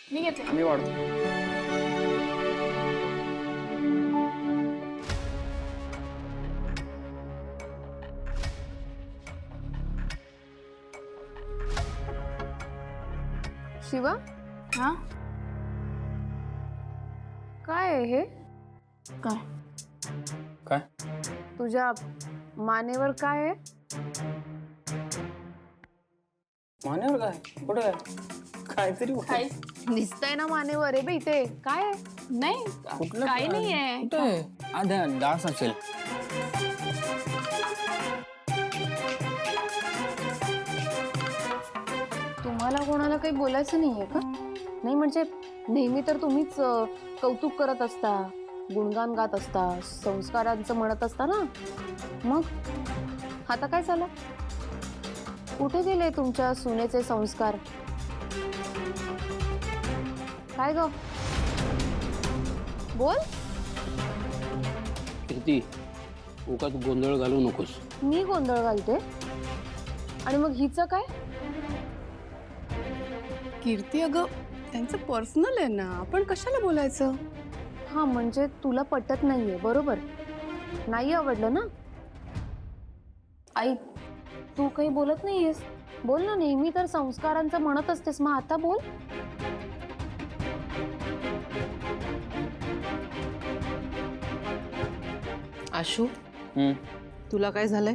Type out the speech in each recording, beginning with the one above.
मी घेते. मी वाढतो. शिवा, हा काय आहे हे? काय? काय? तुझ्या मानेवर काय आहे? मानेवर काय? कुठं काय? काहीतरी होतं. काय? दिसतंय ना मानेवर आहे बे इथे. काय आहे? नाही कुठलं काही काय? नाहीये. कुठं आहे? आधा डास असेल. तुम्हाला कोणाला काही बोलायचं नाहीये का? नाही म्हणजे नेहमी तर तुम्हीच कौतुक करत असता, गुणगान गात असता, संस्कारांचं म्हणत असता ना. मग आता काय झालं? कुठे गेले तुमच्या सुनेचे संस्कार? काय ग? बोल. कीर्ती, उगाच गोंधळ घालू नकोस. मी गोंधळ घालते आणि मग हिचं काय? कीर्ती अगं त्यांचं पर्सनल आहे ना, आपण कशाला बोलायचं? हा म्हणजे तुला पटत नाहीये, बरोबर? नाही आवडलं ना? आई, तू काही बोलत नाहीयेस. बोल ना, नेहमी तर संस्कारांचं म्हणत असतेस, मग आता बोल. आशू, हम्म. तुला काय झालंय?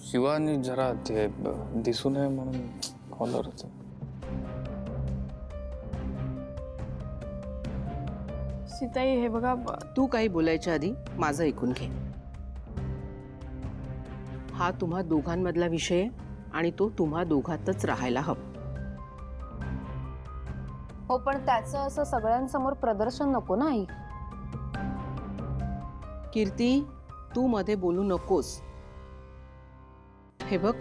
शिवानी जरा ते दिसू नये म्हणून कॉलर होतं. सीताई हे बघा तू काही बोलायच्या आधी माझं ऐकून घे. हा तुम्हा दोघांमधला विषय आहे आणि तो तुम्हा दोघातच राहायला हवा. हो, पण त्याचं असं सगळ्यांसमोर प्रदर्शन नको ना आई. कीर्ती, तू मध्ये बोलू नकोस. हे बघ,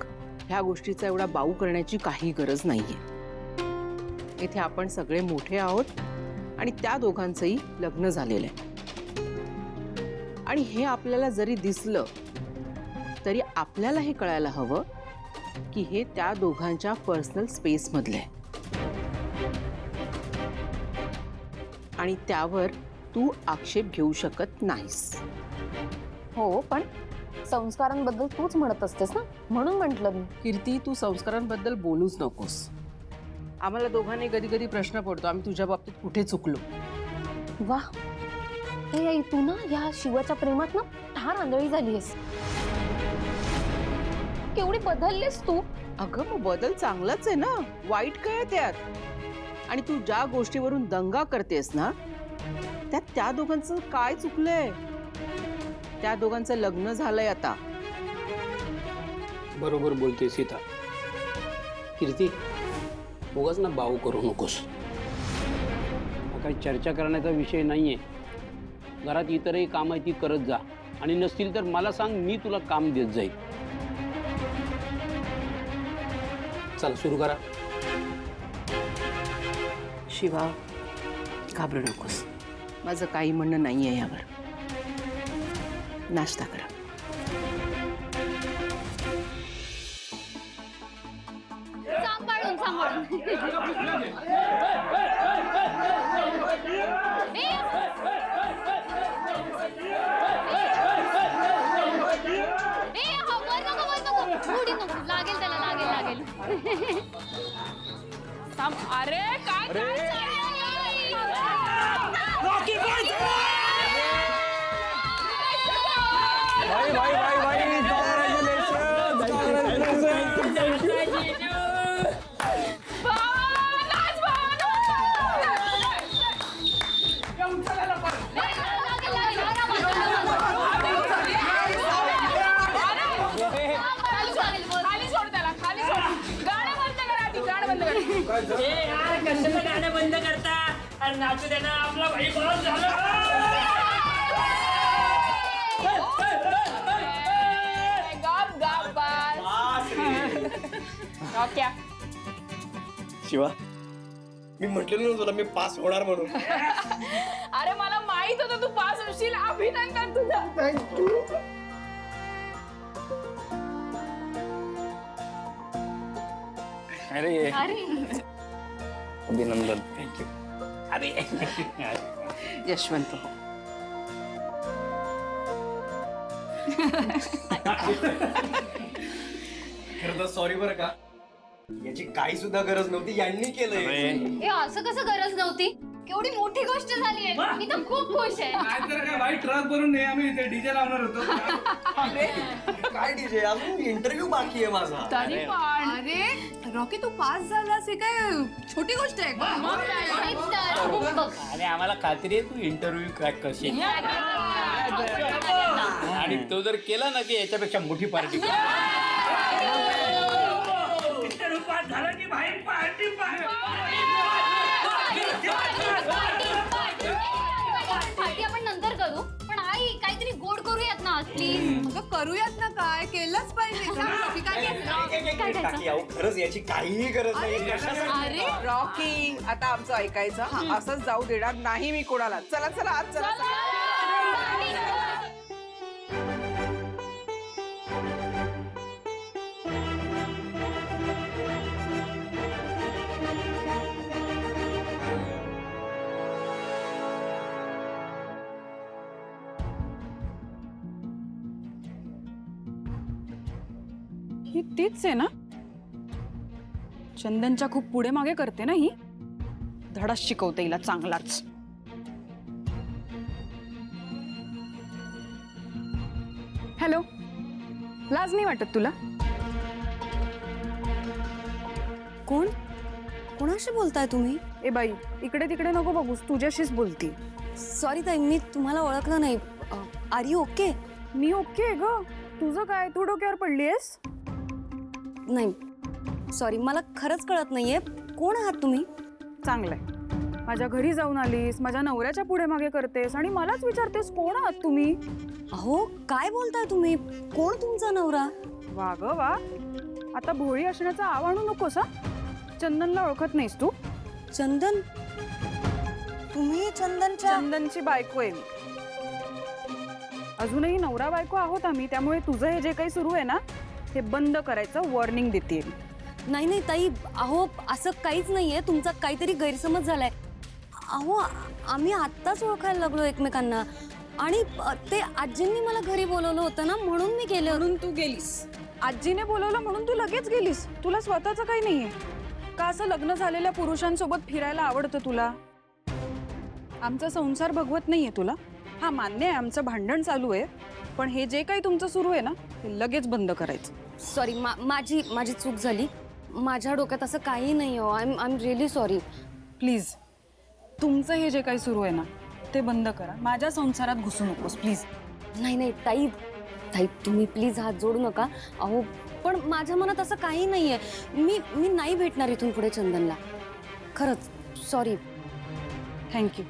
ह्या गोष्टीचा एवढा बाऊ करण्याची काही गरज नाहीये. इथे आपण सगळे मोठे आहोत आणि त्या दोघांचंही लग्न झालेलं आहे. आणि हे आपल्याला जरी दिसलं तरी आपल्याला हे कळायला हवं की हे त्या दोघांच्या पर्सनल स्पेस मधले आहे आणि त्यावर तू आक्षेप घेऊ शकत नाहीस. हो, पण संस्कारांबद्दल तूच म्हणत असतेस ना, म्हणून म्हटलं मी. कीर्ती, तू संस्कारांबद्दल बोलूच नकोस. आम्हाला दोघांनी कधी कधी प्रश्न पडतो आम्ही तुझ्या बाबतीत कुठे चुकलो. वा, हे आई, तू ना या शिवाच्या प्रेमात ना ठार आंधळी झालीयस. केवढी बदललीस तू. अगं, मग बदल चांगलाच आहे ना, वाईट काय आहे त्यात? आणि तू ज्या गोष्टीवरून दंगा करतेस ना, त्यात त्या दोघांचं काय चुकलंय? त्या दोघांचं लग्न झालंय आता. बरोबर बोलते सीता. कीर्ती, उगाच ना बाऊ करू नकोस. हा काही चर्चा करण्याचा विषय नाहीये. घरात इतरही काम आहे ती करत जा आणि नसतील तर मला सांग, मी तुला काम देत जाईल. चल सुरू करा. शिवा, घाबरू नकोस. माझं काही म्हणणं नाहीये यावर. नाश्ता करा. सांभाळून सांभाळून उडी नको, लागेल त्याला, लागेल लागेल. अरे काय भाई भाई भाई भाई खाली सोड त्याला, खाली सोड. गाणं बंद करा आधी, गाणं बंद करा. यार कशाला गाणं बंद करता आणि नाचू देणं आपला भाई बहुत झालं. गप गप बस. ओके. शिवा, मी म्हटलेलं ना तुला मी पास होणार म्हणून. अरे मला माहित होतं तू पास होशील. अभिनंदन तुझं. थँक्यू. अरे अरे अभिनंदन. थँक्यू. अरे यशवंत हो. खरं तर सॉरी बरं का, याची काही सुद्धा गरज नव्हती, यांनी केलंय. हे असं कसं गरज नव्हती? केवढी मोठी गोष्ट झाली आहे. मी तर खूप खुश आहे. नाहीतर काय भाई, ट्रक भरून नाही आम्ही इथे डीजे लावणार होतो. अरे काय डीजे, अजून इंटरव्ह्यू बाकी आहे माझा. तरी पण अरे रॉकी तू पास झालास हे काय छोटी गोष्ट आहे का? नाहीच तर. बघ. अरे आम्हाला खात्री आहे तू इंटरव्ह्यू क्रॅक करशील. आणि तो जर केला ना की याच्यापेक्षा मोठी पार्टी. पास झालं की भाई पार्टी पार्टी आपण नंतर करू, पण आई काहीतरी गोड करूयात ना प्लीज. अगं करूयात ना, काय केलंच पाहिजे. रॉकी काय केलं? काकी अहो खरंच याची काहीही गरज नाही. अरे रॉकी आता आमचं ऐकायचं. हा असंच जाऊ देणार नाही मी कोणाला. चला चला आज चला. ही तीच आहे ना, चंदनच्या खूप पुढे मागे करते ना ही. धडा शिकवते हिला चांगलाच. हॅलो, लाज नाही वाटत तुला? कोण कोणाशी बोलताय तुम्ही? ए बाई, इकडे तिकडे नको बघूस, तुझ्याशीच बोलती. सॉरी ताई, मी तुम्हाला ओळखलं नाही. Are you okay? मी ओके ग, तुझं काय? तू डोक्यावर पडलीयस? नाही सॉरी, मला खरंच कळत नाहीये. कोण आहात तुम्ही? चांगलंय, माझ्या घरी जाऊन आलीस, माझ्या नवऱ्याच्या पुढे मागे करतेस आणि मलाच विचारतेस कोण आहात तुम्ही. अहो काय बोलताय तुम्ही? कोण तुमचा नवरा? वा ग वा, आता भोळी असण्याचा आव आणू नकोस हा. चंदनला ओळखत नाहीस तू? चंदन? तुम्ही चंदनची बायको आहे मी. अजूनही नवरा बायको आहोत आम्ही, त्यामुळे तुझं हे जे काही सुरू आहे ना हे बंद करायचं वॉर्निंग देते. नाही नाही ताई, अहो असं काहीच नाहीये. तुमचा काहीतरी गैरसमज झालाय. अहो आम्ही आत्ताच ओळखायला लागलो एकमेकांना. आणि ते आजींनी मला घरी बोलवलं होतं ना, म्हणून मी गेले. म्हणून तू गेलीस? आजीने बोलवलं म्हणून तू लगेच गेलीस? तुला स्वतःचं काही नाहीये का? असं लग्न झालेल्या पुरुषांसोबत फिरायला आवडतं तुला? आमचा संसार भगवत नाहीये तुला? हा मान्य आहे, आमचं भांडण चालू आहे, पण हे जे काही तुमचं सुरू आहे ना ते लगेच बंद करायचं. सॉरी, माझी चूक झाली. माझ्या डोक्यात असं काही नाही हो. I am really sorry. Please, तुमचं हे जे काही सुरू आहे ना ते बंद करा. माझ्या संसारात घुसू नकोस प्लीज. नाही नाही ताई, ताई तुम्ही प्लीज हात जोडू नका. अहो पण माझ्या मनात असं काही नाहीये. मी नाही भेटणार इथून पुढे चंदनला. खरंच सॉरी. थँक्यू.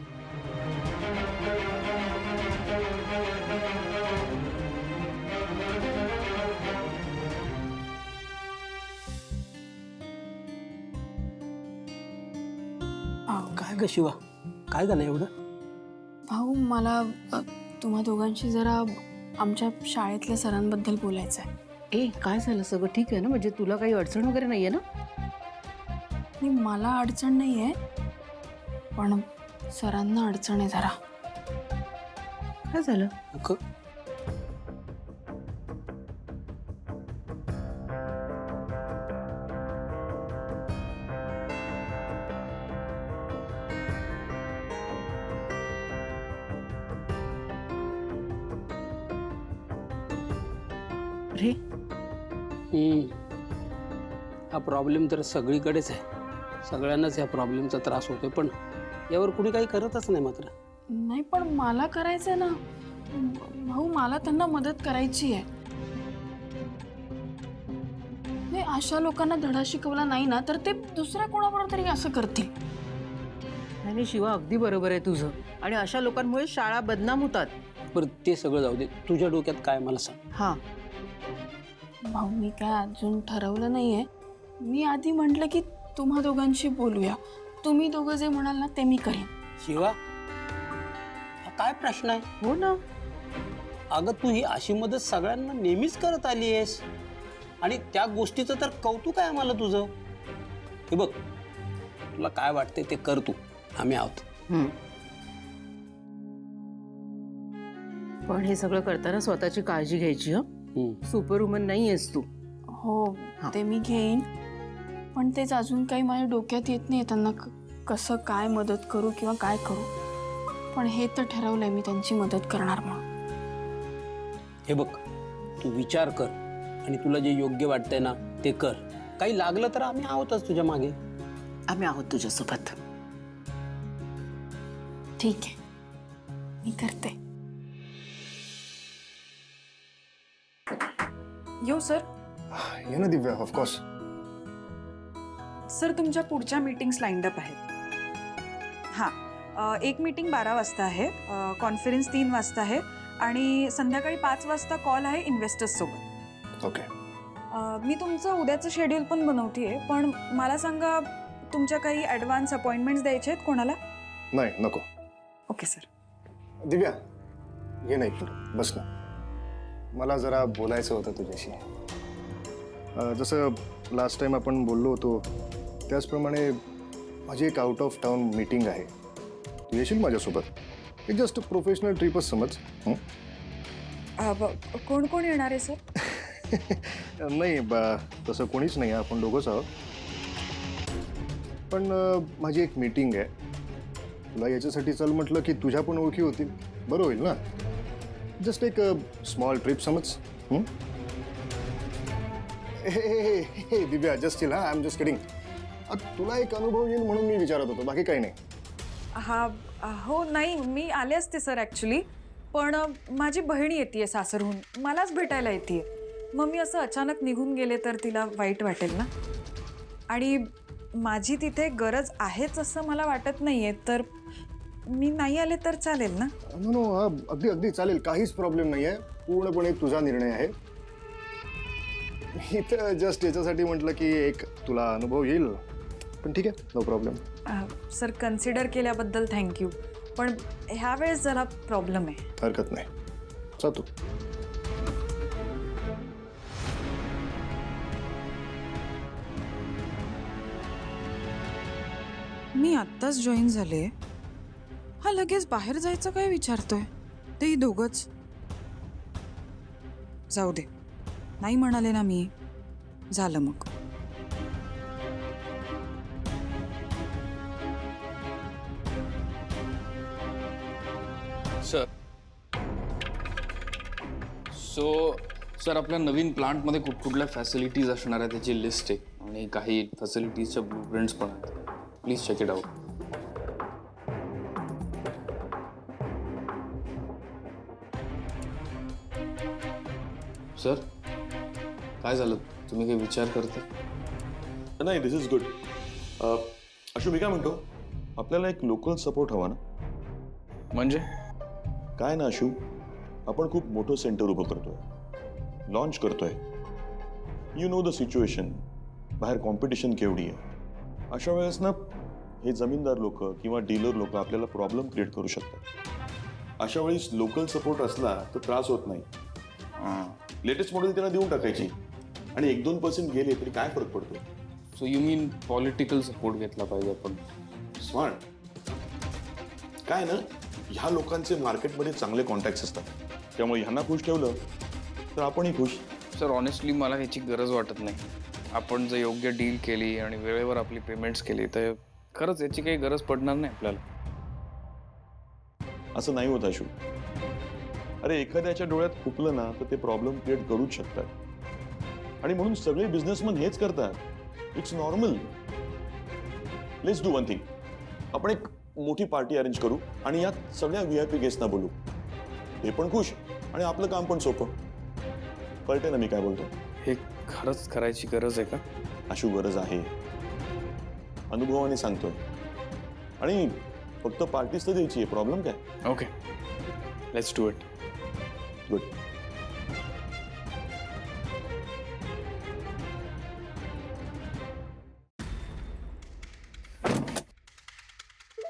काय ग शिवा, काय झालं एवढं? भाऊ, मला तुम्हा दोघांशी जरा आमच्या शाळेतल्या सरांबद्दल बोलायचं आहे. ए काय झालं? सगळं ठीक आहे ना? म्हणजे तुला काही अडचण वगैरे नाहीये ना? नाही, मला अडचण नाही आहे, पण सरांना अडचण आहे जरा. काय झालं? अरे हा प्रॉब्लेम तर सगळीकडेच आहे. सगळ्यांनाच या प्रॉब्लेमचा त्रास होतोय, पण यावर कुणी काही करतच नाही. मात्र नाही, पण मला करायचं आहे ना भाऊ. मला त्यांना मदत करायची आहे. नाही, अशा लोकांना धडा शिकवला नाही ना तर ते दुसऱ्या कोणाबरोबर तरी असं करतील. आणि शिवा अगदी बरोबर आहे तुझं. आणि अशा लोकांमुळे शाळा बदनाम होतात. बरं ते सगळं जाऊ दे, तुझ्या डोक्यात काय मला सांग. हा भाऊ, मी काय अजून ठरवलं नाहीये. मी आधी म्हटलं की तुम्हा दोघांशी बोलूया. तुम्ही दोघं जे म्हणाल ना ते मी करेन. शिवा, हा काय प्रश्न आहे? हो ना. अगं तू ही अशी मदत सगळ्यांना नेहमीच करत आली आहेस, आणि त्या गोष्टीचं तर कौतुक आहे आम्हाला तुझं. हे बघ, तुला काय वाटते ते कर तू, आम्ही आहोत. पण हे सगळं करताना स्वतःची काळजी घ्यायची. सुपर वुमन नाही आहेस तू. हो ते मी घेईन, पण तेच अजून काही माझ्या डोक्यात येत नाही त्यांना कसं काय मदत करू किंवा काय करू. पण हे तर ठरवलंय मी त्यांची मदत करणार म्हणून. हे बघ, तू विचार कर आणि तुला जे योग्य वाटतंय ना ते कर. काही लागलं तर आम्ही आहोतच तुझ्या मागे. आम्ही आहोत तुझ्यासोबत. ठीक आहे, मी करते. येऊ सर. ये ना दिव्या, ऑफकोर्स. सर तुमच्या पुढच्या मीटिंग्स लाईंड अप आहेत. हां, एक मीटिंग 12 वाजता आहे, कॉन्फरन्स 3 वाजता आहे आणि संध्याकाळी 5 वाजता कॉल आहे इन्व्हेस्टर्स सोबत. ओके. मी तुमचं उद्याचं शेड्यूल पण बनवतीये, पण मला सांगा तुमच्या काही ॲडव्हान्स अपॉइंटमेंट्स द्यायचे आहेत कोणाला? नाही, नको. Okay sir. दिव्या, ये नाही तर बस ना. मला जरा बोलायचं होतं तुझ्याशी. जसं लास्ट टाइम आपण बोललो होतो त्याचप्रमाणे माझी एक आउट ऑफ टाउन मीटिंग आहे. तू येशील माझ्यासोबत? एक जस्ट प्रोफेशनल ट्रिपच समज. कोण कोण येणार आहे सर? नाही तसं कोणीच नाही, आपण दोघंच आहोत. पण माझी एक मीटिंग आहे. तुला याच्यासाठी चल म्हटलं की तुझ्या पण ओळखी होतील, बरं होईल ना. जस्ट एक स्मॉल ट्रिप समज. Hey Divya, just chill. I am just kidding. तुला एक अनुभव येईल म्हणून मी विचारत होतो, बाकी काही नाही. हो नाही, मी आले असते सर ॲक्च्युली, पण माझी बहीण येते सासरहून, मलाच भेटायला येते. मग मी असं अचानक निघून गेले तर तिला वाईट वाटेल ना. आणि माझी तिथे गरज आहेच असं मला वाटत नाही आहे, तर मी नाही आले तर चालेल ना? नो, अगदी अगदी चालेल, काहीच प्रॉब्लेम नाही आहे. पूर्णपणे तुझा निर्णय आहे. मी तर जस्ट याच्यासाठी म्हटलं की एक तुला अनुभव येईल. पण ठीक आहे, नो प्रॉब्लेम. सर कन्सिडर केल्याबद्दल थँक्यू, पण ह्या वेळेस जरा प्रॉब्लेम आहे. हरकत नाही, चा तू. मी आत्ताच जॉईन झाले, हा लगेच बाहेर जायचं काय विचारतोय? तेही दोघंच. जाऊ दे, नाही म्हणाले ना मी, झालं मग. सर सर आपल्या नवीन प्लांटमध्ये कुठल्या फॅसिलिटीज असणार आहे त्याची लिस्ट आहे आणि काही फॅसिलिटीजच्या ब्लूप्रिंट्स पण आहेत. Please check it out. Sir काय झालं, तुम्ही काही विचार करता? नाही, दिस इज गुड. अशू, मी काय म्हणतो, आपल्याला एक लोकल सपोर्ट हवा ना. म्हणजे काय ना अशू, आपण खूप मोठं सेंटर उभं करतोय, लॉन्च करतोय. यू नो द सिच्युएशन, बाहेर कॉम्पिटिशन केवढी आहे. अशा वेळेस ना हे जमीनदार लोक किंवा डीलर लोक आपल्याला प्रॉब्लेम क्रिएट करू शकतात. अशा वेळेस लोकल सपोर्ट असला तर त्रास होत नाही. लेटेस्ट मॉडेल त्यांना देऊन टाकायची आणि 1-2% गेले तरी काय फरक पडतो. So you mean political support घेतला पाहिजे आपण. स्मार्ट. काय ना, ह्या लोकांचे मार्केटमध्ये चांगले कॉन्टॅक्ट्स असतात, त्यामुळे ह्यांना खुश ठेवलं तर आपणही खुश. सर ऑनेस्टली मला ह्याची गरज वाटत नाही. आपण जर योग्य डील केली आणि वेळेवर आपली पेमेंट्स केली तर खरंच याची काही गरज पडणार नाही आपल्याला. असं नाही होत अशू. अरे एखाद्याच्या डोळ्यात खुपलं ना तर ते प्रॉब्लेम क्रिएट करूच शकतात, आणि म्हणून सगळे बिझनेसमन हेच करतात. It's normal. Let's do one thing. आपण एक मोठी पार्टी अरेंज करू आणि यात सगळ्या VIP गेस्टना बोलू. ते पण खुश आणि आपलं काम पण सोपं. कळते ना मी काय बोलतो? हे खरंच करायची गरज आहे का? अशू, गरज आहे. अनुभवाने सांगतोय. आणि फक्त पार्टीच तर द्यायची आहे, प्रॉब्लेम काय? Okay, let's do it. Good.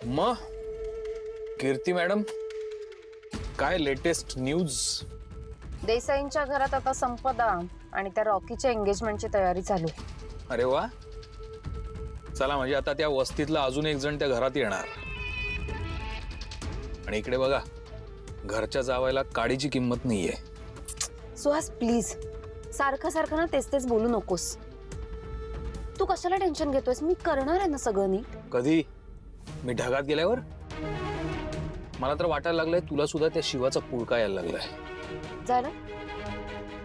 मग कीर्ती मॅडम, काय लेटेस्ट न्यूज? देसाईंच्या घरात आता संपदा आणि त्या रॉकीच्या एंगेजमेंटची तयारी चालू. अरे वा, चला म्हणजे आता त्या वस्तीतला अजून एक जण त्या घरात येणार. आणि इकडे बघा, घरच्या जावायला काडीची किंमत नाहीये. सुहास प्लीज, सारखं सारखं ना तेच तेच बोलू नकोस. तू कशाला टेन्शन घेतोयस? मी करणार आहे ना सगळं नीट. कधी? मी ढगात गेल्यावर? मला तर वाटायला लागलंय तुला सुद्धा त्या शिवाचा पुळका यायला लागलाय. झालं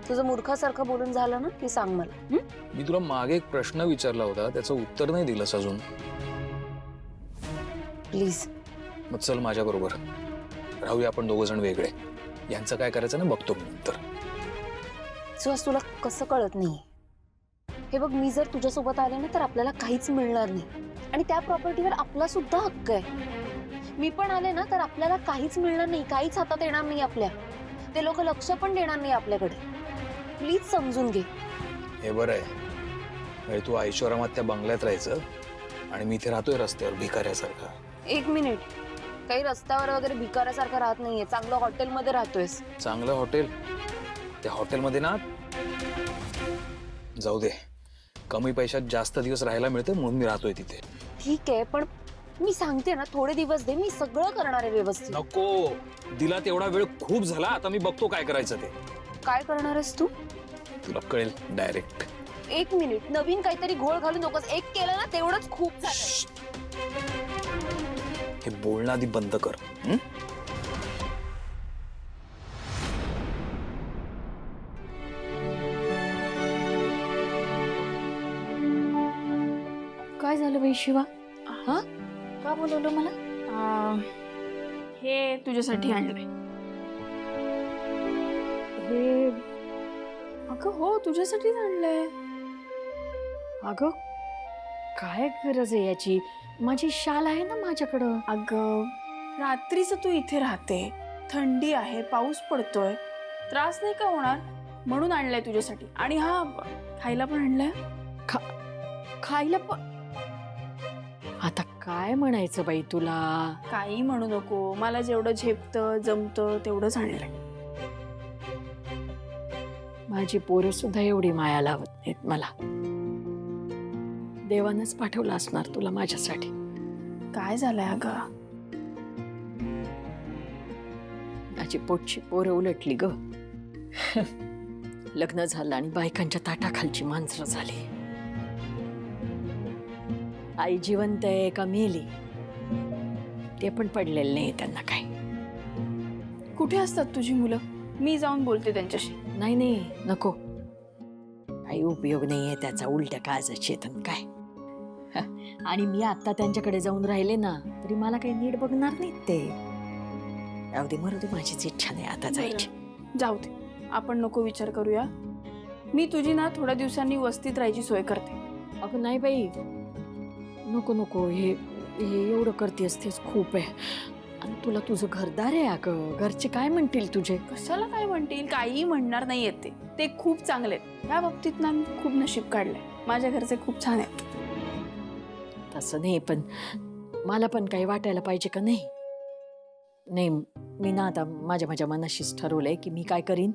तुझं मूर्खासारखं बोलून झालं ना की सांग मला. मी तुला मागे एक प्रश्न विचारला होता, त्याचं उत्तर नाही दिलंस अजून. प्लीज. मग चल माझ्या बरोबर राहूया आपण दोघं जण वेगळे. यांचं काय करायचं ना बघतो मी नंतर. सुहास तुला कसं कळत नाही? हे बघ, मी जर तुझ्यासोबत आले ना तर आपल्याला काहीच मिळणार नाही आणि त्या प्रॉपर्टीवर आपला सुद्धा हक्क आहे. मी पण आले ना तर आपल्याला काहीच मिळणार नाही, काहीच हातात येणार नाही आपल्या. ते लोक लक्ष पण देणार नाही आपल्याकडे. प्लीज समजून घे. हे बरं आहे, म्हणजे तू ऐश्वर्यात त्या बंगल्यात राहायचं आणि मी इथे राहतोय रस्त्यावर भिकाऱ्यासारखा. एक मिनिट, काही रस्त्यावर वगैरे भिकाऱ्यासारखं राहत नाहीये. चांगलं हॉटेलमध्ये राहतोयस. चांगलं हॉटेल? त्या हॉटेलमध्ये ना जाऊ दे, कमी पैशात जास्त दिवस राहायला मिळतं म्हणून मी राहतोय तिथे. ठीक आहे, पण मी सांगते ना थोडे दिवस दे, मी सगळं करणार आहे व्यवस्थित. नको, दिला तेवढा वेळ खूप झाला. आता मी बघतो काय करायचं ते. काय करणार आहेस तू? तुला कळेल डायरेक्ट. एक मिनिट, नवीन काहीतरी घोळ घालू नकोस. एक केलं ना तेवढंच खूप झालं. हे बोलणं आधी बंद कर. काय झालं बाई शिवा? हा, का बोलवलं मला? हे तुझ्यासाठी आणलंय. हे अगं हो, तुझ्यासाठीच आणलंय. अगं काय गरज आहे याची? माझी शाल आहे ना माझ्याकडं. अगं रात्रीचं तू इथे राहते, थंडी आहे, पाऊस पडतोय, त्रास नाही का होणार म्हणून आणलंय तुझ्यासाठी. आणि हा, खायला पण आणलंय. खायला पण? आता काय म्हणायचं बाई तुला? काही म्हणू नको, मला जेवढं झेपतं जमतं तेवढंच आणलंय. माझी पोरं सुद्धा एवढी माया लावत नाहीत मला. देवानच पाठवलं असणार तुला माझ्यासाठी. काय झालंय अगं? माझी पोटची पोरं उलटली ग. लग्न झालं आणि बायकांच्या ताटाखालची मांजरं झाली. आई जिवंत आहे का मेली ते पण पडलेलं नाही त्यांना. काय कुठे असतात तुझी मुलं? मी जाऊन बोलते त्यांच्याशी. नाही नाही नको, काही उपयोग नाहीये त्याचा. उलट्या काळजाची येतात काय. आणि मी आता त्यांच्याकडे जाऊन राहिले ना तरी मला काही नीट बघणार नाहीत ते. जाऊ दे, मरू दे, माझीच इच्छा नाही आता जायची. जाऊ दे, आपण नको विचार करूया. मी तुझी ना थोड्या दिवसांनी वस्तीत राहायची सोय करते. अगं नाही बाई, नको नको, हे एवढं करतेस तेच खूप आहे. आणि तुला तुझं घरदार आहे अगं, घरचे काय म्हणतील तुझे? कशाला काय म्हणतील? काही म्हणणार नाही येते, ते खूप चांगले आहेत. या बाबतीत ना मी खूप नशीब काढलंय. माझ्या घरचे खूप छान आहेत. तसं नाही, पण मला पण काही वाटायला पाहिजे का नाही? नाही, मी ना आता माझ्या मनाशीच ठरवलंय की मी काय करीन,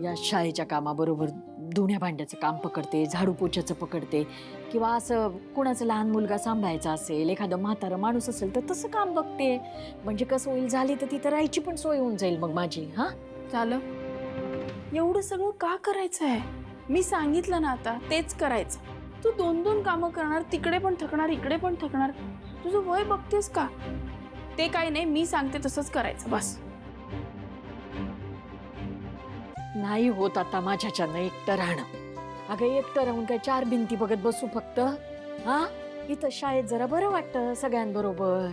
या शाळेच्या कामाबरोबर धुण्या भांड्याचं काम पकडते, झाडू पोछाचं पकडते, किंवा असं कोणाचं लहान मुलगा सांभाळायचा असेल, एखादं म्हातारं माणूस असेल तर तसं काम बघते. म्हणजे कसं होईल, झाली तर तिथं राहायची पण सोय होऊन जाईल मग माझी. हा झालं, एवढं सगळं का करायचं आहे? मी सांगितलं ना आता तेच करायचं. तू 2-2 कामं करणार, तिकडे पण थकणार, इकडे पण थकणार. तुझं वय बघतेस का? ते काही नाही, मी सांगते तसंच करायचं बस. नाही होत आता माझ्याच्यानं एकटं राहणं. अगं एकटं राहून काय 4 भिंती बघत बसू फक्त? हा, इथं शाळेत जरा बरं वाटतं सगळ्यांबरोबर.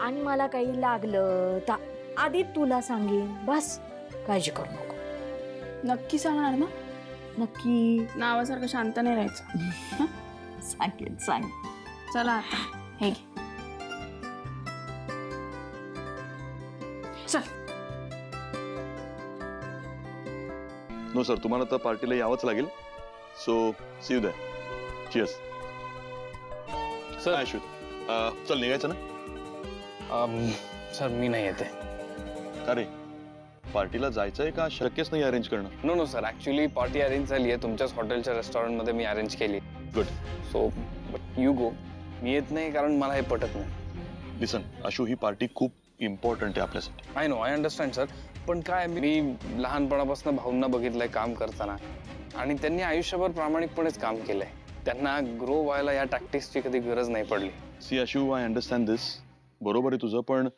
आणि मला काही लागलं तर आधी तुला सांगेन, बस काळजी करू नको. नक्की सांगणार ना? नक्की. नावासारखं शांत नाही राहायचं. सांगेन, सांग. चला आता हे घे. चल. नो सर, तुम्हाला तर पार्टीला यावंच लागेल. So see you there. Cheers. Sir चल निघायचं ना? सर मी नाही येते. अरे पार्टीला जायचंय का शक्यच नाही अरेंज करणं? No no sir, actually party arrange झाली आहे तुमच्याच हॉटेलच्या रेस्टॉरंटमध्ये मी अरेंज केली. गुड. सो यू गो, मी येत नाही कारण मला हे पटत नाही. लिसन आशू, ही पार्टी खूप इम्पॉर्टंट आहे आपल्यासाठी. I know, I understand sir. पण काय, मी लहानपणापासून भाऊंना बघितलंय काम करताना आणि त्यांनी आयुष्यभर प्रामाणिकपणेच काम केलंय. त्यांना ग्रो व्हायला या टॅक्टिक्सची कधी गरज नाही पडली. सी आशू, आय अंडरस्टँड दिस. बरोबर आहे तुझं, पण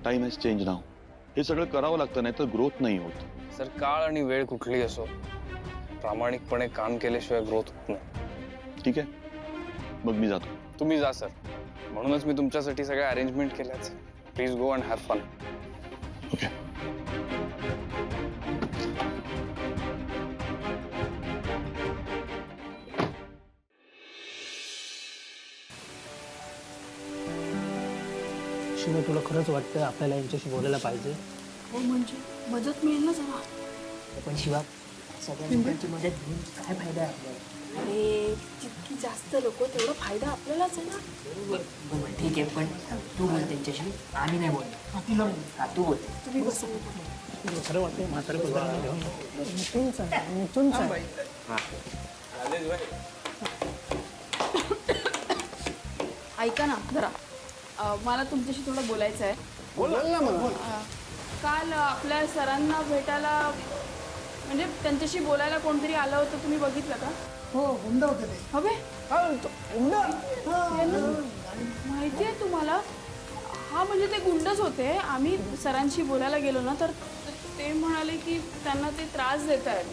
टाइम हॅज चेंज नाव. हे सगळं करावं लागतं, नाही तर ग्रोथ नाही होत. सर, काळ आणि वेळ कुठली असो, प्रामाणिकपणे काम केल्याशिवाय ग्रोथ होत नाही. ठीक आहे, मग मी जातो. तुम्ही जा सर. म्हणूनच मी तुमच्यासाठी सगळ्या अरेंजमेंट केल्याच. Please go and have fun. Okay. शिवाय तुला खरंच वाटतं आपल्याला यांच्याशी बोलायला पाहिजे? हो म्हणजे मदत मिळेल ना जरा. पण शिवा, सगळ्या लोकांची मदत घेऊन काय फायदा आहे आपल्याला? अरे जितकी जास्त लोक तेवढा फायदा आपल्यालाच आहे ना. बरोबर, ठीक आहे, पण तू बोल त्यांच्याशी, आम्ही नाही बोल. तिला बोल. हा, तू बोल. तुम्ही बसा. खरं वाटतं म्हातारे पगाराला घेऊन ऐका ना जरा, मला तुमच्याशी थोडं बोलायचं आहे. काल आपल्या सरांना भेटायला, म्हणजे त्यांच्याशी बोलायला कोणतरी आलं होतं, तुम्ही बघितलं का? हो, हुंडा होते ते. हवे माहिती आहे तुम्हाला? हा म्हणजे ते गुंडच होते. आम्ही सरांशी बोलायला गेलो ना, तर ते म्हणाले की त्यांना ते त्रास देत आहेत.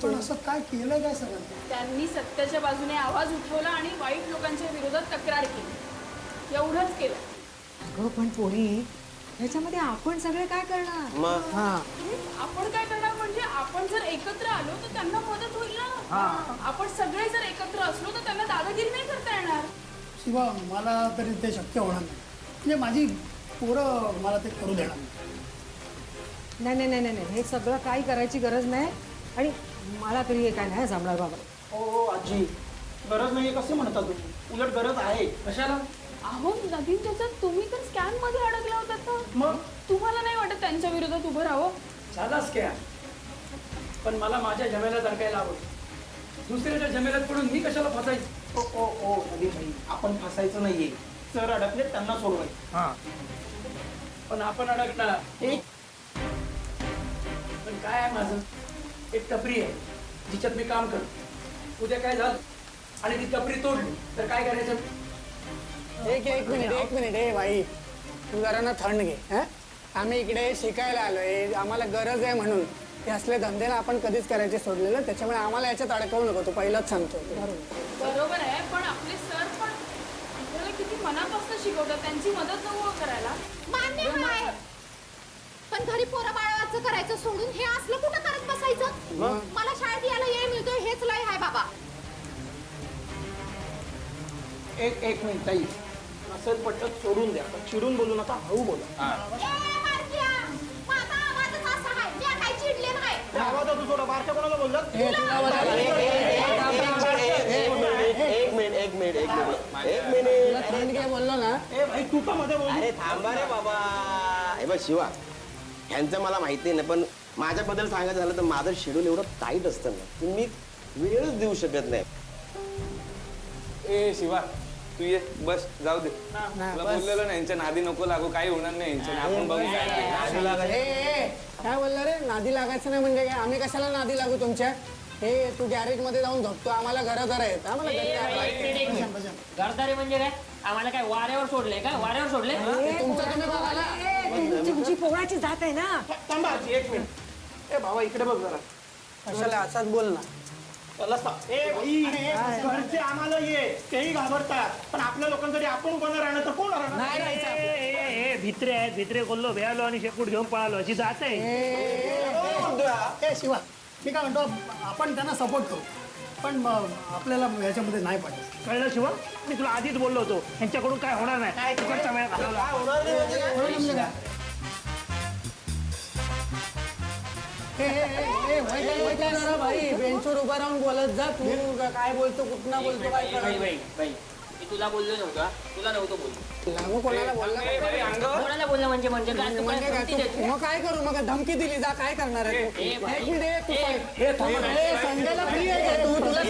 पण असं काय केलं काय सगळं? त्यांनी सत्याच्या बाजूने आवाज उठवला आणि वाईट लोकांच्या विरोधात तक्रार केली. एवढंच केलं. अगं पण पोरी, ह्याच्यामध्ये आपण सगळे काय करणार? आपण काय करणार म्हणजे आपण जर एकत्र आलो तर त्यांना मदत होईल ना. आपण सगळे जर एकत्र असलो तर त्यांना दादागिरी नाही करता येणार. शिवा, मला तरी ते शक्य होणार नाही. म्हणजे माझी पोरं मला ते करू देणार नाही. नाही नाही नाही नाही, हे सगळं काही करायची गरज नाही. आणि मला तरी हे काय नाही जमणार बाबा. हो आजी, गरज नाहीये कसे म्हणता तुम्ही? उलट गरज आहे. कशाला? अहो नवीन त्याच्यात तुम्ही तर स्कॅम मध्ये अडकला होता तर मग तुम्हाला नाही वाटत त्यांच्या विरोधात उभं राहावं? झालाच क्या, पण मला माझ्या जमेल्यात अडकायला आवडतं. दुसऱ्याच्या जमेल्यात पडून मी कशाला फसायचं? ओ अली भाई, आपण फसायचं नाहीये. सर अडकले त्यांना सोडवायचं. हा, पण आपण अडकणार एक. पण काय आहे, माझं एक टपरी आहे जिच्यात मी काम करतो. उद्या काय झालं आणि ती टपरी तोडली तर काय करायचं? एक मिनिट ए भाई, तू जरा ना थंड घे. आम्ही इकडे शिकायला आलोय, आम्हाला गरज आहे म्हणून. हे असले धंदे ना आपण कधीच करायचे सोडलेलं, त्याच्यामुळे आम्हाला याच्यात अडकवू नको. तू पहिलाच सांगतो. बरोबर आहे, पण आपले सर पण आपल्याला किती मनापासून शिकवतात त्यांची मदत नको करायला. मान्य आहे, पण घरी पोरं बाळाचं करायचं सोडून हे असलं कुठं करत बसायचं? मला शाळेत यायला वेळ मिळतोय हेच लय आहे बाबा. एक मिनिट ताई, असं पटत सोडून द्या, पण चिडून बोलू नका, हळू बोला. तू थोडं बारक्या कोणाला बोललात? एक मिनिट बोललो ना. ए भाई, तू का मध्ये बोल? अरे थांबा रे बाबा. हे बघ शिवा, ह्यांचं मला माहिती नाही, पण माझ्याबद्दल सांगायचं झालं तर माझं शेड्यूल एवढं टाईट असतं ना की मी वेळच देऊ शकत नाही. ए शिवा, तू ये, बस जाऊ दे. तुला बोललेलं ना, यांच्या नादी नको लागू, काही होणार नाही यांच्या. आपण बघू काय. काय बोलला रे? नादी लागायचं नाही म्हणजे काय? आम्ही कशाला नादी लागू तुमच्या? हे तू गॅरेज मध्ये जाऊन झोपतो, आम्हाला घरं आहेत. आम्हाला घरदारी म्हणजे काय? आम्हाला काय वाऱ्यावर सोडले का? वाऱ्यावर सोडले? तुमचं तुम्ही बघा ना. तुमची पोळाची जात आहे ना. थांबा आजी, एक मिनिट. ए भावा, इकडे बघ जरा. कशाला असाच बोल ना. घरचे आम्हाला ये, तेही घाबरतात, पण आपल्या लोकांसाठी आपण कोणा राहणार तर कोण राहणार? नाही राहायचं. भित्रे आहेत, भित्रे कोल्लो भेळलो आणि शेपूट घेऊन पळालो अशी जात आहे. ए शिवा, मी काय म्हणतो, आपण त्यांना सपोर्ट करू, पण आपल्याला याच्यामध्ये नाही पाहिजे. कळलं शिवा? मी तुला आधीच बोललो होतो, यांच्याकडून काय होणार नाही. काय तिकडचा वेळ घालवला. भाई बेंचवर उभा राहून बोलत जा. तू काय बोलतो, कुठं बोलतो, काय मी तुला बोललो नव्हता, तुला नव्हतं बोललो. लागू कोणाला बोलला? कोणाला बोललं म्हणजे म्हणजे काय? तू म्हणजे काय? मग काय करू? मग धमकी दिली, जा काय करणार आहे? संडेला फ्री आहे तू, तुला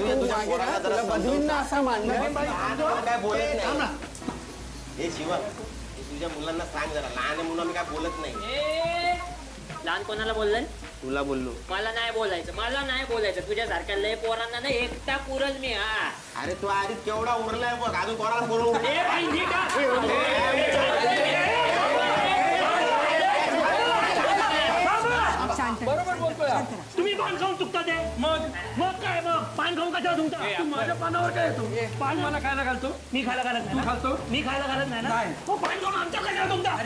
तुझ्या तू मागे पोराला ना, जरा तुला बदवीन ना असा मानलं लहान काय बोलत नाही. हे शिवा, हे तुझ्या मुलांना सांग जरा, लहान आहे म्हणून आम्ही काय बोलत नाही. लहान कोणाला बोललाय? तुला बोललो. मला नाही बोलायचं तुझ्यासारख्या लय पोरांना ना एकटा पुरल मी. हा अरे तू आधी केवढा उरलाय बघ, अजून कोणाला बोलवू बरोबर बोलतोय. तुम्ही पान खाऊन चुकता ते. मग काय मग पान खाऊन कशावर तुमचा? तू माझ्या पानावर काय येतो? पान मला खायला घालतो. मी खायला घालत नाही. तू खातो? मी खायला घालत नाही ना. नाही. हो, पान खाऊन आमच्या कशावर तुमचा?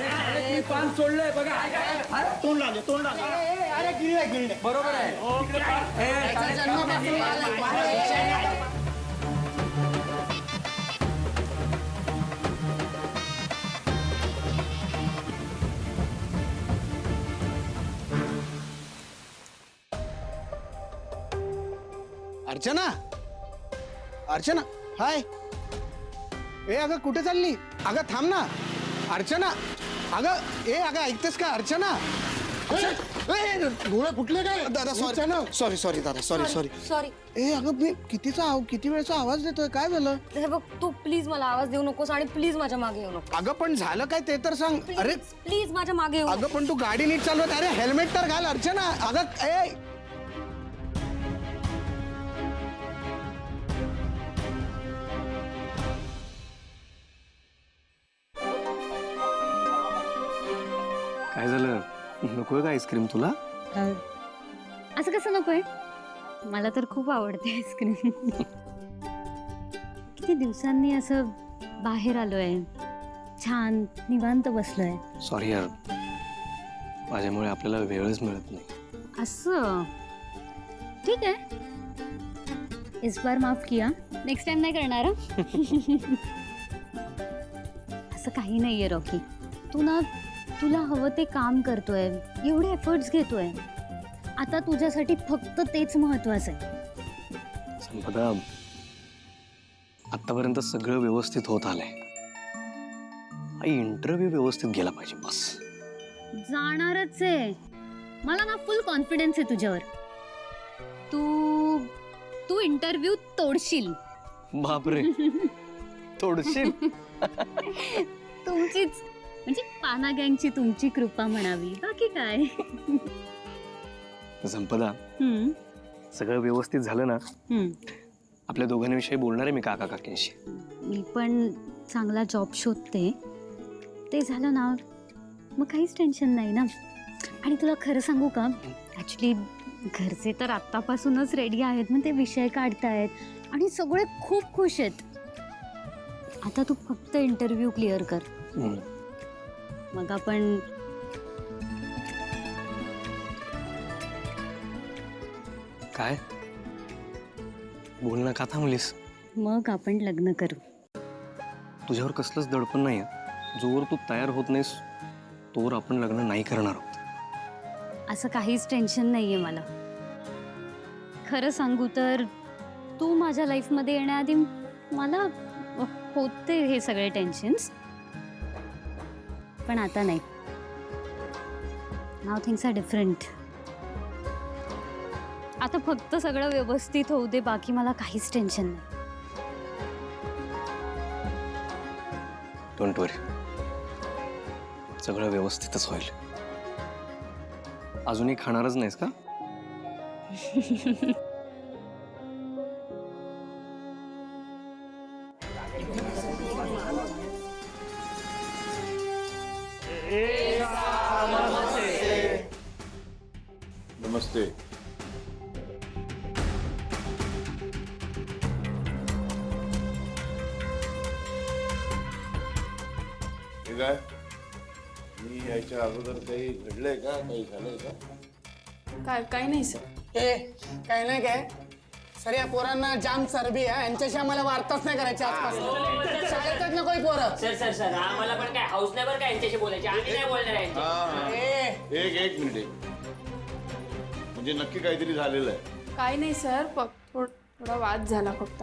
मी पान सोडलंय बघा. तोंड लागले. अरे गिरणे बरोबर आहे. तिकडे पान. त्याचा जन्मापासून आलाय. अर्चना अर्चना हाय. ए अगं कुठे चालली? अगं थांब ना अर्चना. अगं ऐकतेस का अर्चना? डोळे फुटले काय? दादा सॉरी दादा सॉरी. ए अगं मी किती वेळचा आवाज देतोय, काय झालं? हे बघ, तू प्लीज मला आवाज देऊ नकोस आणि प्लीज माझ्या मागे येऊ नको. अगं पण झालं काय ते तर सांग. अरे प्लीज माझ्या मागे येऊ. अगं पण तू गाडी नीट चालवत. अरे हेल्मेट तर घाल अर्चना. अगं ए काय झालं, नकोय का आईस्क्रीम तुला? असं कसं नकोय? मला तर खूप आवडते आईस्क्रीम. किती दिवसांनी असं बाहेर आलोय, छान निवांत बसलोय. सॉरी यार, माझ्यामुळे आपल्याला वेळच मिळत नाही. असं ठीक आहे, इस बार माफ किया, नेक्स्ट टाइम नाही करणार. असं काही नाहीये रॉकी. तुला हवं ते काम करतोय, एवढे एफर्ट्स घेतोय. आता तुझ्यासाठी फक्त तेच महत्वाचं आहे. संपदा, आतापर्यंत सगळं व्यवस्थित होत आलंय. इंटरव्ह्यू व्यवस्थित गेला पाहिजे बस. जाणारच आहे, मला ना फुल कॉन्फिडन्स आहे तुझ्यावर. तू इंटरव्ह्यू तोडशील. बापरे, तोडशील? तुमचीच म्हणजे पाना गँगची तुमची कृपा म्हणावी, बाकी काय. संपदा, सगळं व्यवस्थित झालं ना, आपल्या दोघांविषयी बोलणार आहे मी काका काकींशी. मी पण चांगला जॉब शोधते, ते झालं ना मग काहीच टेन्शन नाही ना. आणि तुला खरं सांगू का, ॲक्च्युली घरचे तर आत्तापासूनच रेडी आहेत, मग ते विषय काढतायत आणि सगळे खूप खुश आहेत. आता तू फक्त इंटरव्ह्यू क्लिअर कर, मग आपण काय बोलणं का थांबलीस? मग आपण लग्न करू. तुझ्यावर कसलंच दडपण नाही. जोवर तू तयार होत नाहीस तोवर आपण लग्न नाही करणार आहोत. असं काहीच टेन्शन नाहीये मला. खरं सांगू तर तू माझ्या लाईफमध्ये येण्याआधी मला होते हे सगळे टेन्शन्स, पण आता नाही. नाव थिंग्स आर डिफरंट. आता फक्त सगळं व्यवस्थित होऊ दे, बाकी मला काहीच टेन्शन नाही. डोंट वरी, सगळं व्यवस्थितच होईल. अजूनही खाणारच नाहीस का? नमस्ते. हे काय, मी यायच्या अगोदर काही घडलंय का, काही झालंय का? काय नाही सर. काय नाही काय सर, या पोरांना जाम चरबी आहे, यांच्याशी आम्हाला वार्ताच नाही करायची आजपासून. शाळेतच नको पोरं. सर आम्हाला पण काय हाऊस नाही बरं का यांच्याशी बोलायची, आम्ही नाही बोलणार यांच्याशी. एक मिनिट. म्हणजे नक्की काहीतरी झालेलं आहे? काय नाही सर, थोडा वाद झाला फक्त.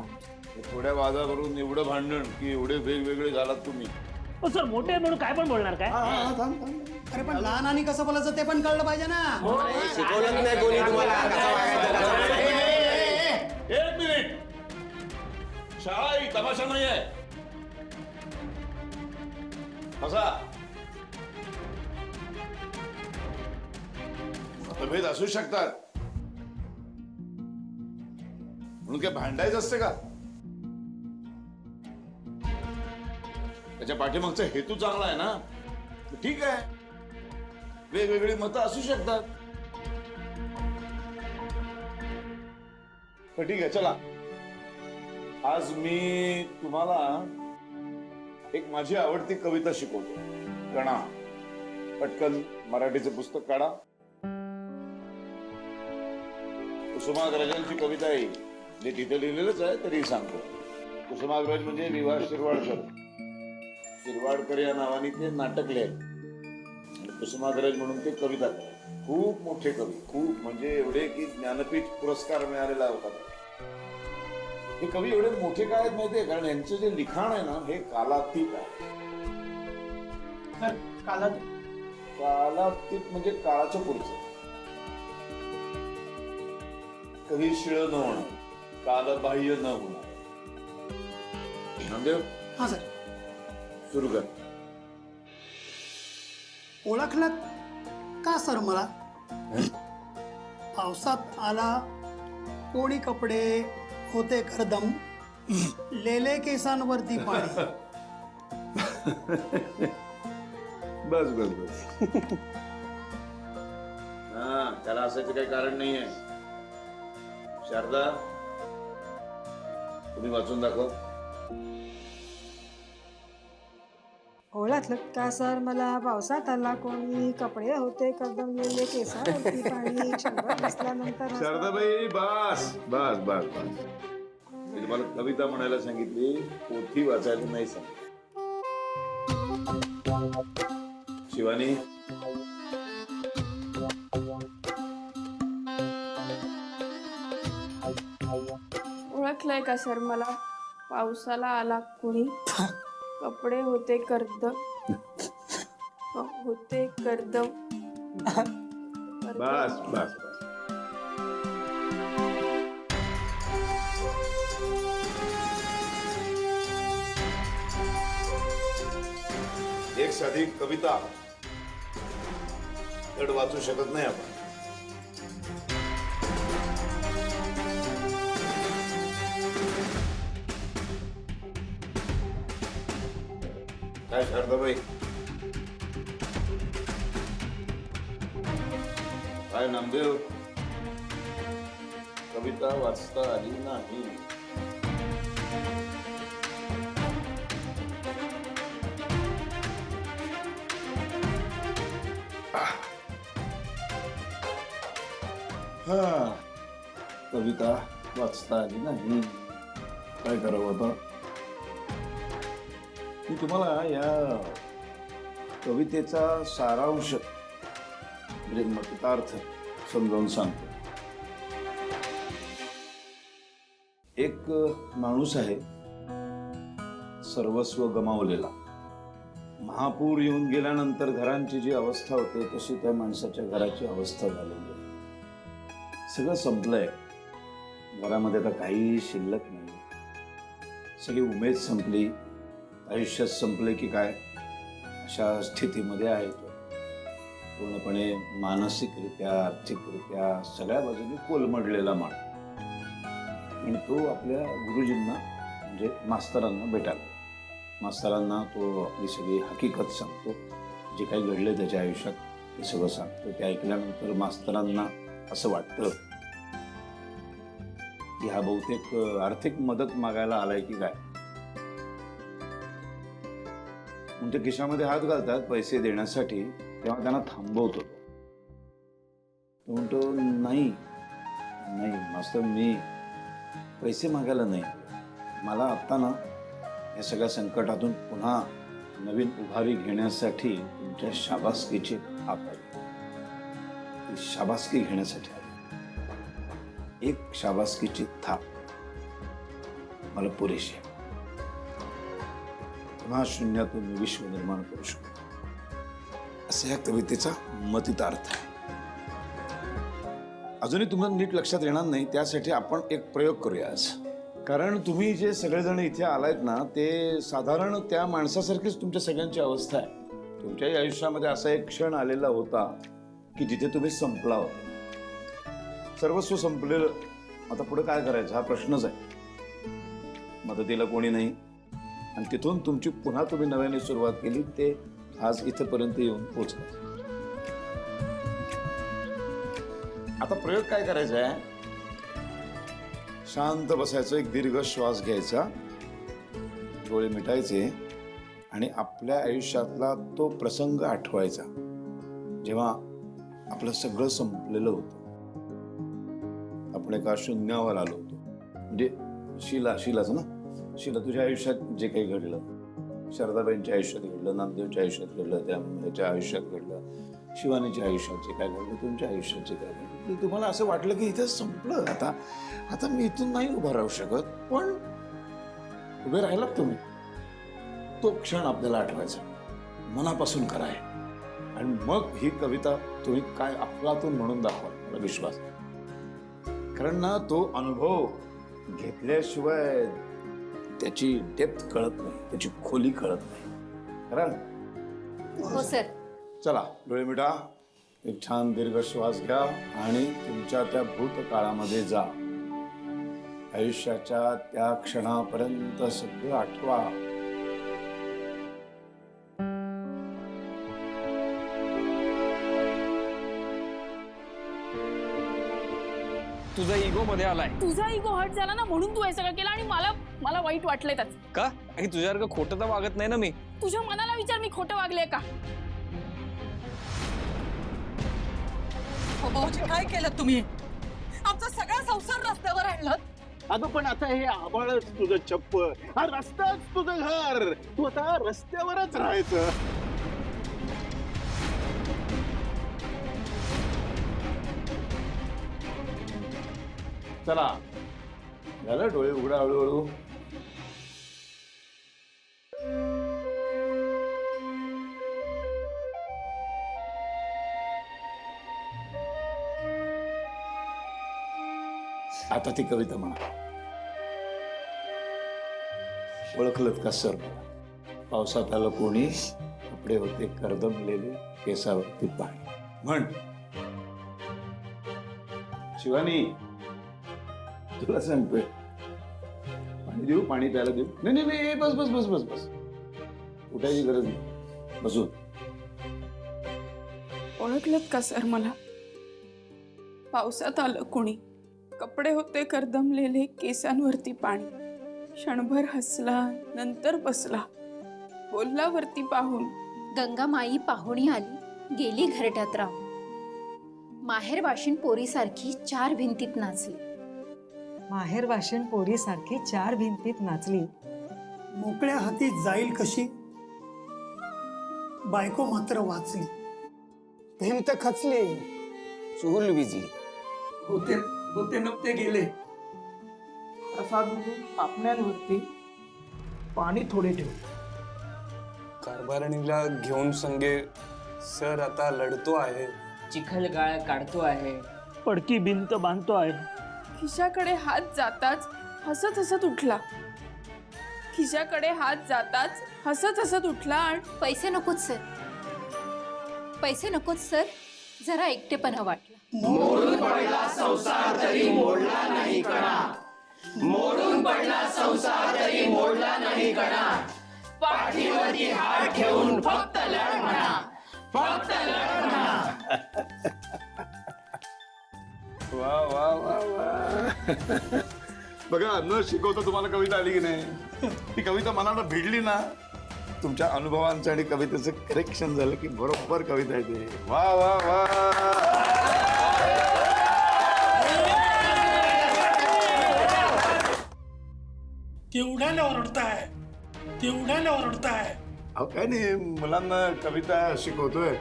थोड्या वादावरून एवढं भांडण की एवढे वेगवेगळे झालात तुम्ही? सर मोठे म्हणून काय पण बोलणार काय? अरे पण लहान आणि कसं बोलायचं ते पण कळलं पाहिजे ना. शिकवलं नाही कोणी तुम्हाला कसं वागायचं, कसं वागायचं. एक मिनिट. शाळा ही तमाशा नाही आहे. बसा. मतभेद असू शकतात म्हणून काय भांडायचं असतं का? त्याच्या पाठीमागचा हेतू चांगला आहे ना, ठीक आहे. वेगवेगळी मतं असू शकतात, तर ठीक आहे. चला, आज मी तुम्हाला एक माझी आवडती कविता शिकवतो. कणा, पटकन मराठीचं पुस्तक काढा. कुसुमाग्रजांची कविता आहे, जे तिथे लिहिलेलंच आहे तरी सांगतो. कुसुमाग्रज म्हणजे विवाह शिरवाडकर. शिरवाडकर या नावाने ते नाटक लिहिले. कुसुमाग्रज म्हणून ते कविता करतात. खूप मोठे कवी, खूप म्हणजे एवढे की ज्ञानपीठ पुरस्कार मिळालेला होता. हे कवी एवढे मोठे काय आहेत माहितीये, कारण यांचं जे लिखाण आहे ना हे कालातीत आहे. कालातीत म्हणजे काळाच्या पुढचं. कधी शिळ न होणार, कालबाह्य न होणार. नामदेव, हा सर. सुरू कर. ओळखलं का सर मला? पावसात आला कोणी कपडे होते करदम, लेले केसांवरती पाणी. बस बस बस. हा, त्याला असायचं काही कारण नाहीये. शारदा, तुम्ही वाचून दाखव. ओळखलं का सर मला? पावसात आला कोणी कपडे होते कदमलेले केसावरती पाणी. शंभर बसल्यानंतर शारदाबाई, बस बस बस बस. मी तुम्हाला कविता म्हणायला सांगितली, पोथी वाचायला नाही सांगितलं. शिवानी, ओळखलंय का सर मला? पावसाला आला कोणी कपडे होते होते करदम. बस बस बस. एक साधी कविता धड वाचू शकत नाही आपण. काय शारदाबाई, काय नामदेव, कविता वाचता आली नाही. हा, कविता वाचता आली नाही. काय करावं आता? मी तुम्हाला या कवितेचा सारांश म्हणजे मतार्थ समजावून सांगतो. एक माणूस आहे, सर्वस्व गमावलेला. महापूर येऊन गेल्यानंतर घरांची जी अवस्था होते तशी त्या माणसाच्या घराची अवस्था झालेली आहे. सगळं संपलंय, घरामध्ये आता काही शिल्लक नाही. सगळी उमेद संपली, आयुष्यात संपले की काय अशा स्थितीमध्ये आहे तो. पूर्णपणे मानसिकरित्या, आर्थिकरित्या सगळ्या बाजूने कोलमडलेला माणूस. आणि तो आपल्या गुरुजींना म्हणजे मास्तरांना भेटायला. मास्तरांना तो आपली सगळी हकीकत सांगतो, जे काही घडलं त्याच्या आयुष्यात ते सगळं सांगतो. ते ऐकल्यानंतर मास्तरांना असं वाटतं की हा बहुतेक आर्थिक मदत मागायला आलाय की काय. म्हणजे खिशामध्ये हात घालतात पैसे देण्यासाठी, तेव्हा त्यांना थांबवतो. तो म्हणतो नाही नाही मास्तर, मी पैसे मागायला नाही. मला आत्ता ना या सगळ्या संकटातून पुन्हा नवीन उभारी घेण्यासाठी तुमच्या शाबासकीची थाप आली. ती शाबासकी घेण्यासाठी आली. एक शाबासकीची थाप मला पुरेशी आहे. पुन्हा शून्यातून विश्व निर्माण करू शकतो, असं या कवितेचा मतितार्थ आहे. अजूनही तुम्हाला नीट लक्षात येणार नाही, त्यासाठी आपण एक प्रयोग करूया आज. कारण तुम्ही जे सगळेजण इथे आलायत ना ते साधारण त्या माणसासारखीच तुमच्या सगळ्यांची अवस्था आहे. तुमच्याही आयुष्यामध्ये असा एक क्षण आलेला होता की जिथे तुम्ही संपला होता, सर्वस्व संपलेलं. आता पुढे काय करायचं हा प्रश्नच आहे. मदतीला कोणी नाही आणि तिथून तुमची पुन्हा तुम्ही नव्याने सुरुवात केली, ते आज इथपर्यंत येऊन पोहोचलं. आता प्रयोग काय करायचा आहे, शांत बसायचं, एक दीर्घ श्वास घ्यायचा, डोळे मिटायचे आणि आपल्या आयुष्यातला तो प्रसंग आठवायचा जेव्हा आपलं सगळं संपलेलं होतं. आपण एका शून्यावर आलो होतो. म्हणजे शिलाचं ना, शीला तुझ्या आयुष्यात जे काही घडलं, शारदाबाईंच्या आयुष्यात घडलं, नामदेवच्या आयुष्यात घडलं, त्या ह्याच्या आयुष्यात घडलं, शिवानीच्या आयुष्यात जे काय घडलं, तुमच्या आयुष्यात जे काय घडलं, तुम्हाला असं वाटलं की इथं संपलं, आता मी इथून नाही उभा राहू शकत, पण उभे राहिलात तुम्ही. तो क्षण आपल्याला आठवायचा, मनापासून कराय, आणि मग ही कविता तुम्ही काय अफलातून म्हणून दाखवा, मला विश्वास. कारण ना तो अनुभव घेतल्याशिवाय त्याची डेप्थ कळत नाही, त्याची खोली कळत नाही. कारण हो सर. चला डोळे मिटा, एक छान दीर्घ श्वास घ्या आणि तुमच्या त्या भूतकाळामध्ये जा. आयुष्याच्या त्या क्षणापर्यंत सगळं आठवा. तुझा इगो मध्ये आलाय. तुझा इगो हट झाला ना म्हणून तू हे सगळं केलं आणि मला वाईट वाटलंय त्याच. का? तुझ्यासारखं खोटं तर वागत नाही ना मी. तुझ्या मनाला विचार, मी खोटं वागले का? भाऊजी काय केलं तुम्ही? आमचा सगळा संसार रस्त्यावर आणला. अगं पण आता हे आभाळच तुझं चप्पल, हा रस्ताच तुझं घर, तू आता रस्त्यावरच राहायचं. चला झालं, डोळे उघडा हळूहळू. आता ती कविता म्हणा. ओळखलत का सर? पावसात आलं कोणी, कपडे होते करदमलेले, केसावरती पाणी. म्हण शिवानी, तुला सांगतोय. पाणी देऊ? पाणी प्यायला देऊ? नाही नाही नाही, बस बस बस बस बस, उठायची गरज नाही, बसून. ओळखलत का सर मला? पावसात आलं कोणी, कपडे होते करदमलेले, केसांवरती पाणी. क्षणभर हसला, नंतर बसला, बोलला वरती पाहून. गंगामाई पाहुणी आली, गेली घरट्यात राहून. माहेर वाशिन पोरीसारखी चार भिंतीत नाचली. माहेर वाशिण पोरीसारखी चार भिंतीत नाचली. मोकळ्या हाती जाईल कशी, बायको मात्र वाचली. भिंत खचली, चूल विजली. होते नव्हते गेले. प्रसाद म्हणून पापण्यांवरती पाणी थोडे ठेव. कारभारणीला घेऊन संगे सर आता लढतो आहे. चिखल गाळ काढतो आहे. पडकी भिंत बांधतो आहे. खिशाकडे हात जाताच हसत हसत उठला. खिशाकडे हात जाताच हसत हसत उठला. आणि पैसे नकोच सर, पैसे नकोच सर, जरा एकटेपणा वाटला. मोडून पडला संसार तरी मोडला नाही कणा, मोडून पडला संसार तरी मोडला नाही कणा. पाठीवरती हात ठेवून फक्त लढ म्हणा, फक्त लढ म्हणा. वा वा वा वा. बघा, न शिकवता तुम्हाला कविता आली की नाही? ती कविता मनाला भिडली ना, तुमच्या अनुभवांचं आणि कवितेचं करेक्शन झालं की बरोबर कविता येते. वा वा वा. तेवढ्याला ओरडताय, तेवढ्याला ओरडताय. अहो काय नाही, मुलांना कविता शिकवतोय,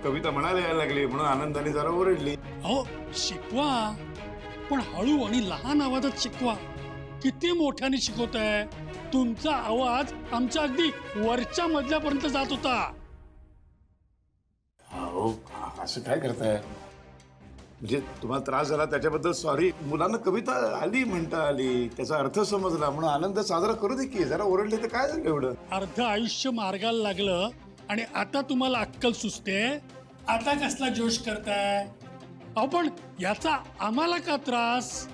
कविता म्हणायला यायला लागली म्हणून आनंदाने जरा ओरडली. अहो शिकवा, पण हळू आणि लहान आवाजात शिकवा. किती मोठ्याने शिकवताय? तुमचा आवाज आमच्या अगदी वरच्या मजल्यापर्यंत जात होता. अहो असं काय करताय? म्हणजे तुम्हाला त्रास झाला त्याच्याबद्दल सॉरी. मुलांना कविता आली म्हणता आली, त्याचा अर्थ समजला म्हणून आनंद साजरा करू दे की. जरा ओरडले तर काय झालं एवढं. अर्ध आयुष्य मार्गाला लागलं आणि आता तुम्हाला अक्कल सुचते. आता कसला जोश करताय? अहो पण याचा आम्हाला का त्रास?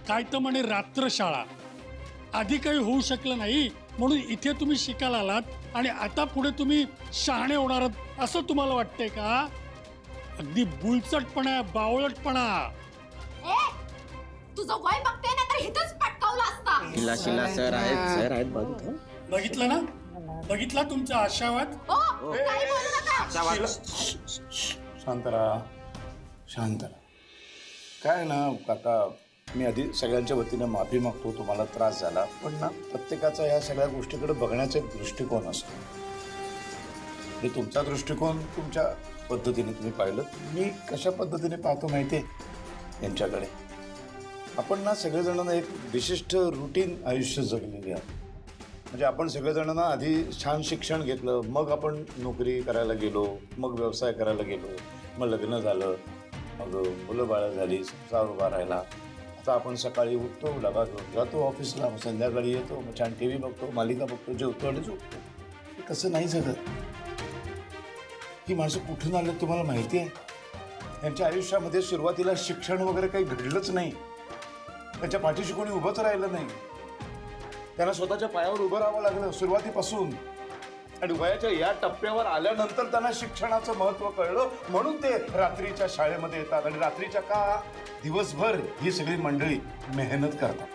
काय तर म्हणे रात्र शाळा, आधी काही होऊ शकलं नाही म्हणून इथे तुम्ही शिकायला आलात आणि आता पुढे तुम्ही शहाणे होणार आहात असं तुम्हाला वाटतंय का? अगदी बुलचटपणा, बावळटपणा. तुझं वय बघते ना तर हिथंच पटकावलं असता. शिला सर आहेत बाजूला. बघितलं ना, बघितला तुमचा आशावाद. काही बोलू नका. शांत राहा, शांत राहा. काय ना काका, मी आधी सगळ्यांच्या वतीने माफी मागतो, तुम्हाला त्रास झाला. पण ना प्रत्येकाचा या सगळ्या गोष्टीकडे बघण्याचा एक दृष्टिकोन असतो. आणि तुमचा दृष्टिकोन तुमच्या पद्धतीने तुम्ही पाहिलं, मी कशा पद्धतीने पाहतो माहिती आहे यांच्याकडे. आपण ना सगळेजण एक विशिष्ट रुटीन आयुष्य जगलेली आहे. म्हणजे आपण सगळेजण आधी छान शिक्षण घेतलं, मग आपण नोकरी करायला गेलो, मग व्यवसाय करायला गेलो, मग लग्न झालं, मग मुलं बाळं झाली, संसार उभा राहिला. आता आपण सकाळी उठतो, डबा घेऊन जातो ऑफिसला, मग संध्याकाळी येतो, मग छान टी व्ही बघतो, मालिका बघतो, जेवतो आणि झोपतो. तसं नाही जगत. ही माणसं कुठून आले तुम्हाला माहिती आहे? त्यांच्या आयुष्यामध्ये सुरुवातीला शिक्षण वगैरे काही घडलंच नाही. त्यांच्या पाठीशी कोणी उभंच राहिलं नाही. त्यांना स्वतःच्या पायावर उभं राहावं लागलं सुरुवातीपासून. आणि वयाच्या या टप्प्यावर आल्यानंतर त्यांना शिक्षणाचं महत्त्व कळलं म्हणून ते रात्रीच्या शाळेमध्ये येतात. आणि रात्रीच्या का, दिवसभर ही सगळी मंडळी मेहनत करतात.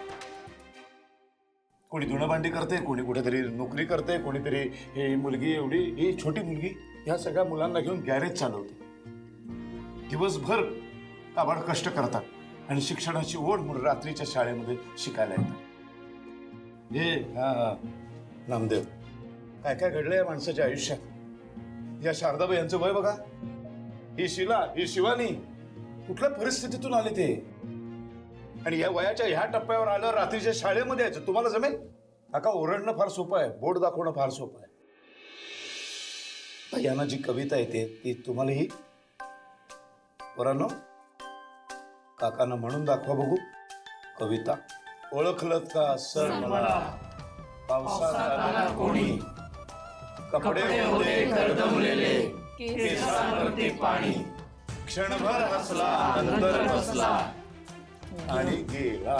कोणी धुणंभांडी करते, कोणी कुठेतरी नोकरी करते, कोणीतरी ही मुलगी, एवढी ही छोटी मुलगी ह्या सगळ्या मुलांना घेऊन गॅरेज चालवते. दिवसभर काबाड कष्ट करतात आणि शिक्षणाची ओढ म्हणून रात्रीच्या शाळेमध्ये शिकायला येतात. हे हा नामदेव, काय काय घडलं या माणसाच्या आयुष्यात. या शारदाबाई यांचं वय बघा, ही शिला, ही शिवानी, कुठल्या परिस्थितीतून आले ते. आणि या वयाच्या ह्या टप्प्यावर आलं, रात्रीच्या शाळेमध्ये यायचं. तुम्हाला जमेल? काका, ओरडणं फार सोपं आहे, बोट दाखवणं फार सोपं आहे. यांना जी कविता येते ती तुम्हाला ही पोरांनो काकांना म्हणून दाखवा बघू. कविता. ओळखलत का सर मला, पावसात आला कोणी, कपडे होते करदमलेले, केसांवरती पाणी, क्षणभर हसला नंतर बसला आणि गेला.